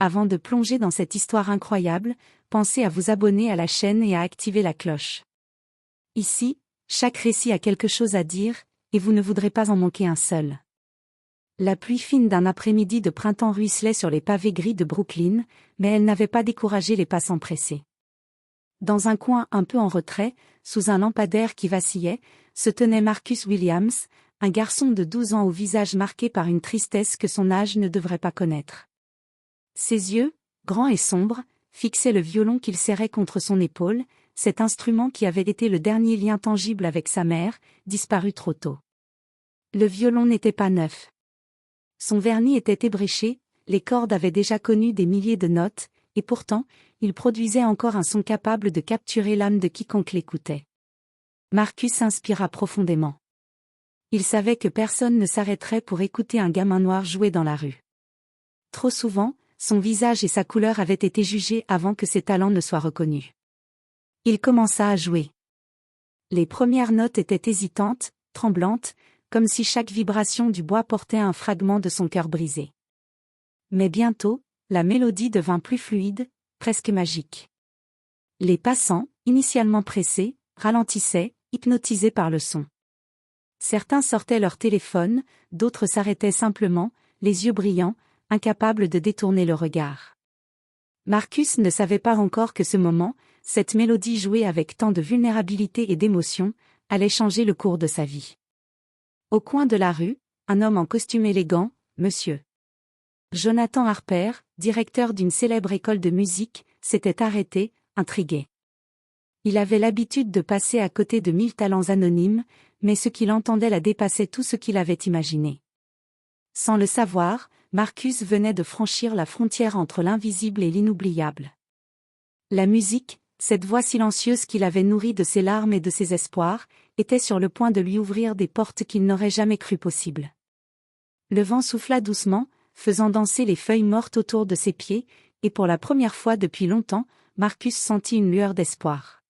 Avant de plonger dans cette histoire incroyable, pensez à vous abonner à la chaîne et à activer la cloche. Ici, chaque récit a quelque chose à dire, et vous ne voudrez pas en manquer un seul. La pluie fine d'un après-midi de printemps ruisselait sur les pavés gris de Brooklyn, mais elle n'avait pas découragé les passants pressés. Dans un coin un peu en retrait, sous un lampadaire qui vacillait, se tenait Marcus Williams, un garçon de 12 ans au visage marqué par une tristesse que son âge ne devrait pas connaître. Ses yeux, grands et sombres, fixaient le violon qu'il serrait contre son épaule, cet instrument qui avait été le dernier lien tangible avec sa mère, disparu trop tôt. Le violon n'était pas neuf. Son vernis était ébréché, les cordes avaient déjà connu des milliers de notes, et pourtant, il produisait encore un son capable de capturer l'âme de quiconque l'écoutait. Marcus s'inspira profondément. Il savait que personne ne s'arrêterait pour écouter un gamin noir jouer dans la rue. Trop souvent, son visage et sa couleur avaient été jugés avant que ses talents ne soient reconnus. Il commença à jouer. Les premières notes étaient hésitantes, tremblantes, comme si chaque vibration du bois portait un fragment de son cœur brisé. Mais bientôt, la mélodie devint plus fluide, presque magique. Les passants, initialement pressés, ralentissaient, hypnotisés par le son. Certains sortaient leur téléphone, d'autres s'arrêtaient simplement, les yeux brillants, incapables de détourner le regard. Marcus ne savait pas encore que ce moment, cette mélodie jouée avec tant de vulnérabilité et d'émotion, allait changer le cours de sa vie. Au coin de la rue, un homme en costume élégant, Monsieur Jonathan Harper, directeur d'une célèbre école de musique, s'était arrêté, intrigué. Il avait l'habitude de passer à côté de 1000 talents anonymes, mais ce qu'il entendait là dépassait tout ce qu'il avait imaginé. Sans le savoir, Marcus venait de franchir la frontière entre l'invisible et l'inoubliable. La musique, cette voix silencieuse qu'il avait nourrie de ses larmes et de ses espoirs, était sur le point de lui ouvrir des portes qu'il n'aurait jamais cru possibles. Le vent souffla doucement, faisant danser les feuilles mortes autour de ses pieds, et pour la première fois depuis longtemps, Marcus sentit une lueur d'espoir.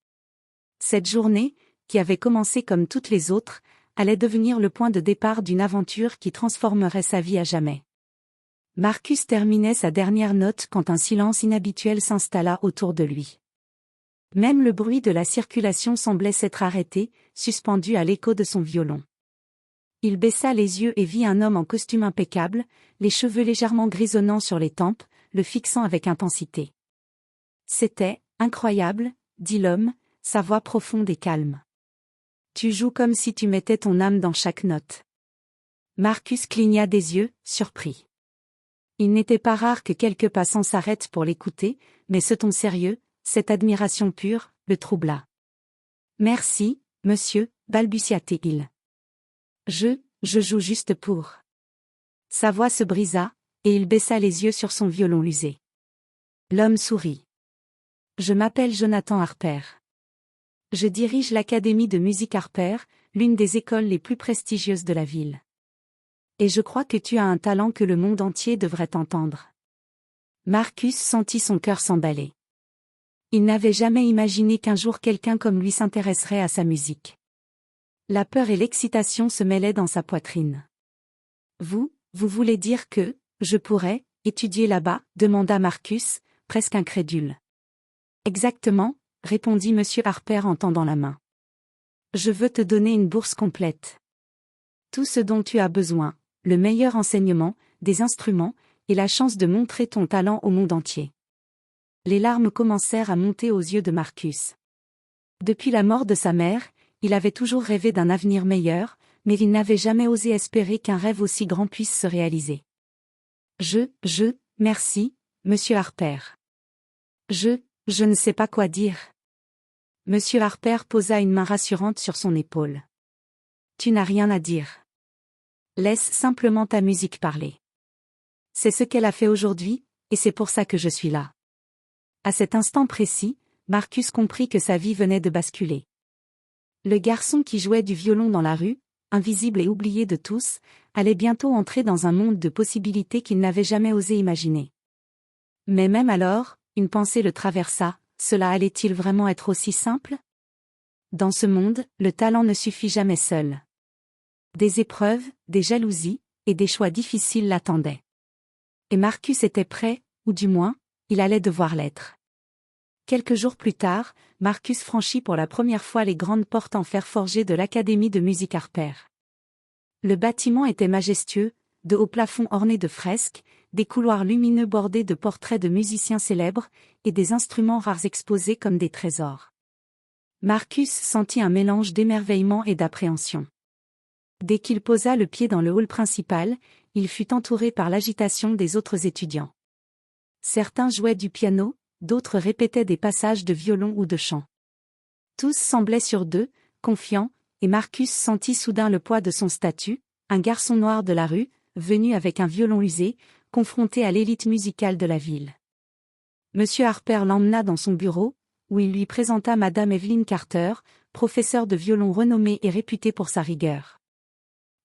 Cette journée, qui avait commencé comme toutes les autres, allait devenir le point de départ d'une aventure qui transformerait sa vie à jamais. Marcus terminait sa dernière note quand un silence inhabituel s'installa autour de lui. Même le bruit de la circulation semblait s'être arrêté, suspendu à l'écho de son violon. Il baissa les yeux et vit un homme en costume impeccable, les cheveux légèrement grisonnants sur les tempes, le fixant avec intensité. « C'était incroyable, » dit l'homme, sa voix profonde et calme. « Tu joues comme si tu mettais ton âme dans chaque note. » Marcus cligna des yeux, surpris. Il n'était pas rare que quelques passants s'arrêtent pour l'écouter, mais ce ton sérieux, cette admiration pure, le troubla. « Merci, monsieur, balbutia-t-il. Je joue juste pour. » Sa voix se brisa, et il baissa les yeux sur son violon usé. L'homme sourit. « Je m'appelle Jonathan Harper. Je dirige l'Académie de musique Harper, l'une des écoles les plus prestigieuses de la ville. Et je crois que tu as un talent que le monde entier devrait entendre. » Marcus sentit son cœur s'emballer. Il n'avait jamais imaginé qu'un jour quelqu'un comme lui s'intéresserait à sa musique. La peur et l'excitation se mêlaient dans sa poitrine. « Vous voulez dire que, je pourrais, étudier là-bas » demanda Marcus, presque incrédule. « Exactement, » répondit M. Harper en tendant la main. « Je veux te donner une bourse complète. Tout ce dont tu as besoin, le meilleur enseignement, des instruments, et la chance de montrer ton talent au monde entier. » Les larmes commencèrent à monter aux yeux de Marcus. Depuis la mort de sa mère, il avait toujours rêvé d'un avenir meilleur, mais il n'avait jamais osé espérer qu'un rêve aussi grand puisse se réaliser. Merci, monsieur Harper. Je ne sais pas quoi dire. Monsieur Harper posa une main rassurante sur son épaule. Tu n'as rien à dire. Laisse simplement ta musique parler. C'est ce qu'elle a fait aujourd'hui, et c'est pour ça que je suis là. À cet instant précis, Marcus comprit que sa vie venait de basculer. Le garçon qui jouait du violon dans la rue, invisible et oublié de tous, allait bientôt entrer dans un monde de possibilités qu'il n'avait jamais osé imaginer. Mais même alors, une pensée le traversa, cela allait-il vraiment être aussi simple ? Dans ce monde, le talent ne suffit jamais seul. Des épreuves, des jalousies, et des choix difficiles l'attendaient. Et Marcus était prêt, ou du moins, il allait devoir l'être. Quelques jours plus tard, Marcus franchit pour la première fois les grandes portes en fer forgé de l'Académie de musique Harper. Le bâtiment était majestueux, de hauts plafonds ornés de fresques, des couloirs lumineux bordés de portraits de musiciens célèbres, et des instruments rares exposés comme des trésors. Marcus sentit un mélange d'émerveillement et d'appréhension. Dès qu'il posa le pied dans le hall principal, il fut entouré par l'agitation des autres étudiants. Certains jouaient du piano, d'autres répétaient des passages de violon ou de chant. Tous semblaient sûrs d'eux, confiants, et Marcus sentit soudain le poids de son statut, un garçon noir de la rue, venu avec un violon usé, confronté à l'élite musicale de la ville. Monsieur Harper l'emmena dans son bureau, où il lui présenta Madame Evelyn Carter, professeure de violon renommée et réputée pour sa rigueur.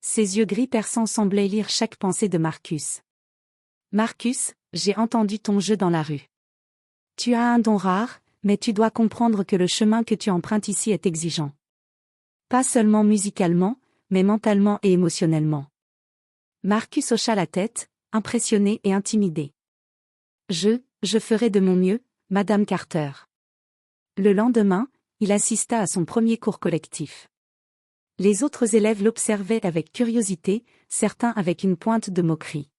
Ses yeux gris perçants semblaient lire chaque pensée de Marcus. « Marcus, j'ai entendu ton jeu dans la rue. Tu as un don rare, mais tu dois comprendre que le chemin que tu empruntes ici est exigeant. Pas seulement musicalement, mais mentalement et émotionnellement. » Marcus hocha la tête, impressionné et intimidé. « Je ferai de mon mieux, Madame Carter. » Le lendemain, il assista à son premier cours collectif. Les autres élèves l'observaient avec curiosité, certains avec une pointe de moquerie.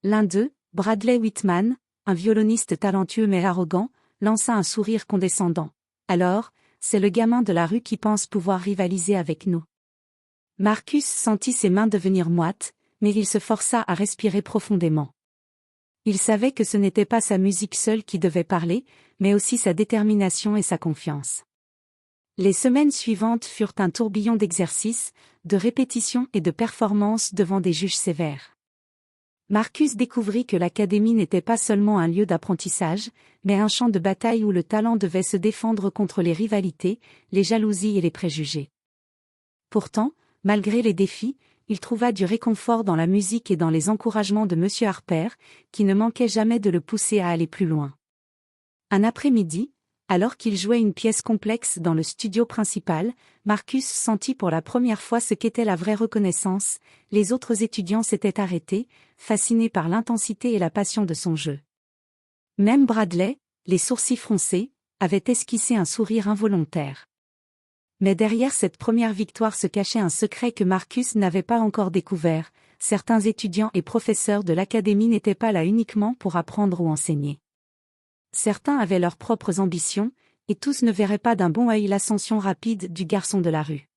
L'un d'eux, Bradley Whitman, un violoniste talentueux mais arrogant, lança un sourire condescendant. « Alors, c'est le gamin de la rue qui pense pouvoir rivaliser avec nous. » Marcus sentit ses mains devenir moites, mais il se força à respirer profondément. Il savait que ce n'était pas sa musique seule qui devait parler, mais aussi sa détermination et sa confiance. Les semaines suivantes furent un tourbillon d'exercices, de répétitions et de performances devant des juges sévères. Marcus découvrit que l'académie n'était pas seulement un lieu d'apprentissage, mais un champ de bataille où le talent devait se défendre contre les rivalités, les jalousies et les préjugés. Pourtant, malgré les défis, il trouva du réconfort dans la musique et dans les encouragements de Monsieur Harper, qui ne manquait jamais de le pousser à aller plus loin. Un après-midi, alors qu'il jouait une pièce complexe dans le studio principal, Marcus sentit pour la première fois ce qu'était la vraie reconnaissance. Les autres étudiants s'étaient arrêtés, fascinés par l'intensité et la passion de son jeu. Même Bradley, les sourcils froncés, avait esquissé un sourire involontaire. Mais derrière cette première victoire se cachait un secret que Marcus n'avait pas encore découvert. Certains étudiants et professeurs de l'académie n'étaient pas là uniquement pour apprendre ou enseigner. Certains avaient leurs propres ambitions, et tous ne verraient pas d'un bon œil l'ascension rapide du garçon de la rue.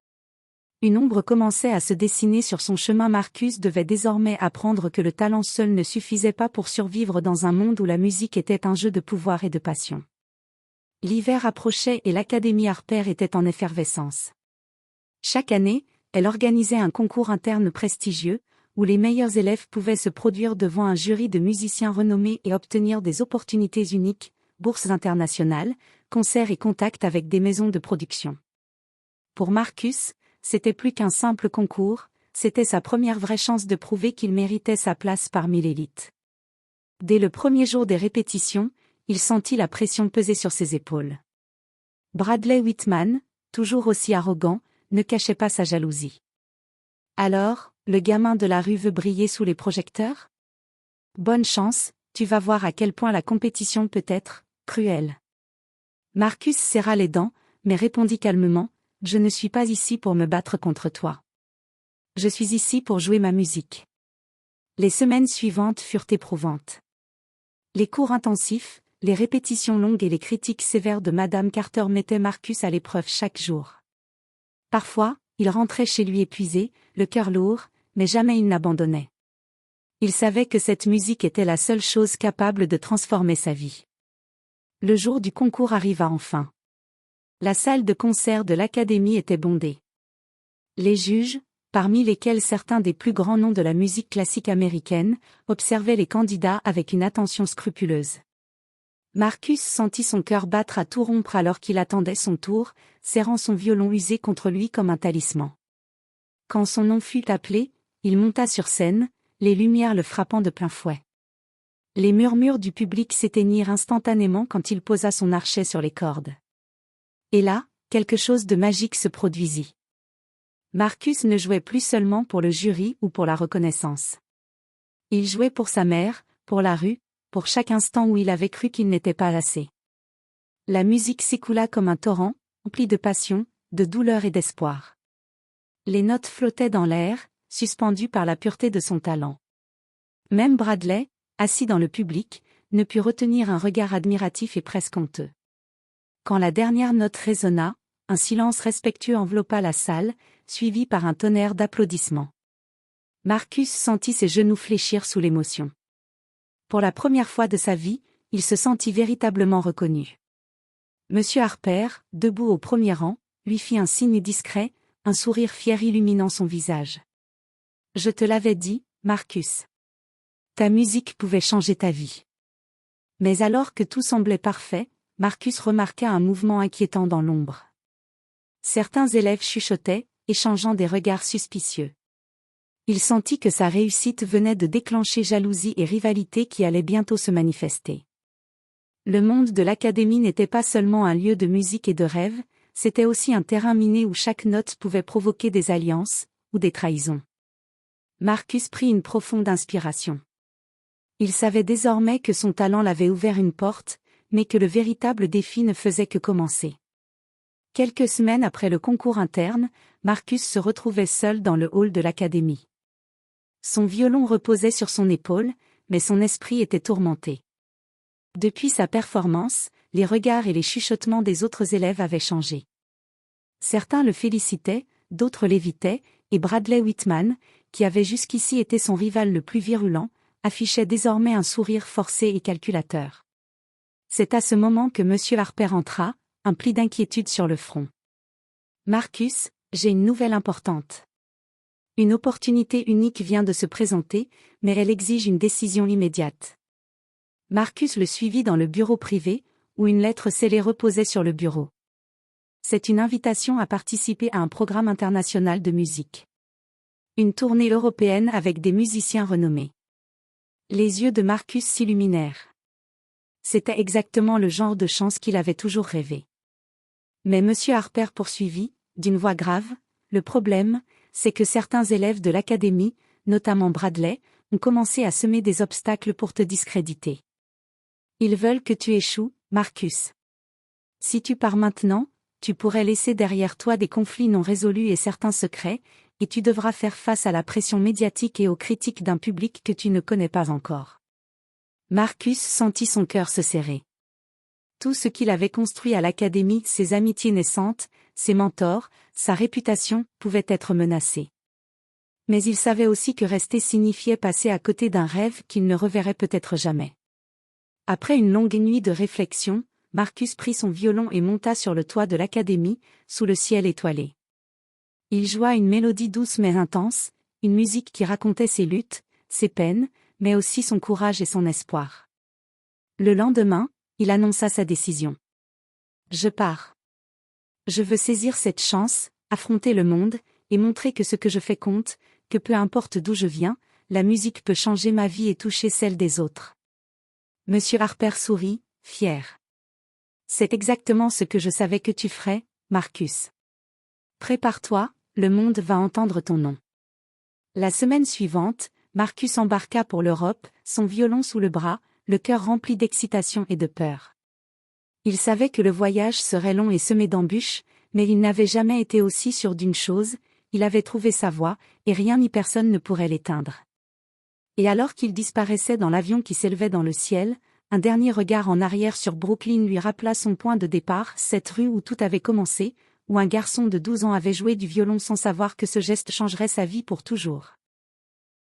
Une ombre commençait à se dessiner sur son chemin. Marcus devait désormais apprendre que le talent seul ne suffisait pas pour survivre dans un monde où la musique était un jeu de pouvoir et de passion. L'hiver approchait et l'Académie Harper était en effervescence. Chaque année, elle organisait un concours interne prestigieux, où les meilleurs élèves pouvaient se produire devant un jury de musiciens renommés et obtenir des opportunités uniques, bourses internationales, concerts et contacts avec des maisons de production. Pour Marcus, c'était plus qu'un simple concours, c'était sa première vraie chance de prouver qu'il méritait sa place parmi l'élite. Dès le premier jour des répétitions, il sentit la pression peser sur ses épaules. Bradley Whitman, toujours aussi arrogant, ne cachait pas sa jalousie. Alors, le gamin de la rue veut briller sous les projecteurs ? Bonne chance, tu vas voir à quel point la compétition peut être cruelle. Marcus serra les dents, mais répondit calmement, « Je ne suis pas ici pour me battre contre toi. Je suis ici pour jouer ma musique. » Les semaines suivantes furent éprouvantes. Les cours intensifs, les répétitions longues et les critiques sévères de Madame Carter mettaient Marcus à l'épreuve chaque jour. Parfois, il rentrait chez lui épuisé, le cœur lourd, mais jamais il n'abandonnait. Il savait que cette musique était la seule chose capable de transformer sa vie. Le jour du concours arriva enfin. La salle de concert de l'Académie était bondée. Les juges, parmi lesquels certains des plus grands noms de la musique classique américaine, observaient les candidats avec une attention scrupuleuse. Marcus sentit son cœur battre à tout rompre alors qu'il attendait son tour, serrant son violon usé contre lui comme un talisman. Quand son nom fut appelé, il monta sur scène, les lumières le frappant de plein fouet. Les murmures du public s'éteignirent instantanément quand il posa son archet sur les cordes. Et là, quelque chose de magique se produisit. Marcus ne jouait plus seulement pour le jury ou pour la reconnaissance. Il jouait pour sa mère, pour la rue, pour chaque instant où il avait cru qu'il n'était pas assez. La musique s'écoula comme un torrent, empli de passion, de douleur et d'espoir. Les notes flottaient dans l'air, suspendues par la pureté de son talent. Même Bradley, assis dans le public, ne put retenir un regard admiratif et presque honteux. Quand la dernière note résonna, un silence respectueux enveloppa la salle, suivi par un tonnerre d'applaudissements. Marcus sentit ses genoux fléchir sous l'émotion. Pour la première fois de sa vie, il se sentit véritablement reconnu. Monsieur Harper, debout au premier rang, lui fit un signe discret, un sourire fier illuminant son visage. « Je te l'avais dit, Marcus. Ta musique pouvait changer ta vie. » Mais alors que tout semblait parfait, Marcus remarqua un mouvement inquiétant dans l'ombre. Certains élèves chuchotaient, échangeant des regards suspicieux. Il sentit que sa réussite venait de déclencher jalousie et rivalité qui allaient bientôt se manifester. Le monde de l'académie n'était pas seulement un lieu de musique et de rêve, c'était aussi un terrain miné où chaque note pouvait provoquer des alliances, ou des trahisons. Marcus prit une profonde inspiration. Il savait désormais que son talent l'avait ouvert une porte, mais que le véritable défi ne faisait que commencer. Quelques semaines après le concours interne, Marcus se retrouvait seul dans le hall de l'académie. Son violon reposait sur son épaule, mais son esprit était tourmenté. Depuis sa performance, les regards et les chuchotements des autres élèves avaient changé. Certains le félicitaient, d'autres l'évitaient, et Bradley Whitman, qui avait jusqu'ici été son rival le plus virulent, affichait désormais un sourire forcé et calculateur. C'est à ce moment que Monsieur Harper entra, un pli d'inquiétude sur le front. « Marcus, j'ai une nouvelle importante. Une opportunité unique vient de se présenter, mais elle exige une décision immédiate. » Marcus le suivit dans le bureau privé, où une lettre scellée reposait sur le bureau. C'est une invitation à participer à un programme international de musique. Une tournée européenne avec des musiciens renommés. Les yeux de Marcus s'illuminèrent. C'était exactement le genre de chance qu'il avait toujours rêvé. Mais Monsieur Harper poursuivit, d'une voix grave, « Le problème, c'est que certains élèves de l'académie, notamment Bradley, ont commencé à semer des obstacles pour te discréditer. Ils veulent que tu échoues, Marcus. Si tu pars maintenant, tu pourrais laisser derrière toi des conflits non résolus et certains secrets, et tu devras faire face à la pression médiatique et aux critiques d'un public que tu ne connais pas encore. » Marcus sentit son cœur se serrer. Tout ce qu'il avait construit à l'académie, ses amitiés naissantes, ses mentors, sa réputation, pouvait être menacé. Mais il savait aussi que rester signifiait passer à côté d'un rêve qu'il ne reverrait peut-être jamais. Après une longue nuit de réflexion, Marcus prit son violon et monta sur le toit de l'académie, sous le ciel étoilé. Il joua une mélodie douce mais intense, une musique qui racontait ses luttes, ses peines, mais aussi son courage et son espoir. Le lendemain, il annonça sa décision. « Je pars. Je veux saisir cette chance, affronter le monde, et montrer que ce que je fais compte, que peu importe d'où je viens, la musique peut changer ma vie et toucher celle des autres. » Monsieur Harper sourit, fier. « C'est exactement ce que je savais que tu ferais, Marcus. Prépare-toi, le monde va entendre ton nom. » La semaine suivante, Marcus embarqua pour l'Europe, son violon sous le bras, le cœur rempli d'excitation et de peur. Il savait que le voyage serait long et semé d'embûches, mais il n'avait jamais été aussi sûr d'une chose, il avait trouvé sa voie, et rien ni personne ne pourrait l'éteindre. Et alors qu'il disparaissait dans l'avion qui s'élevait dans le ciel, un dernier regard en arrière sur Brooklyn lui rappela son point de départ, cette rue où tout avait commencé, où un garçon de 12 ans avait joué du violon sans savoir que ce geste changerait sa vie pour toujours.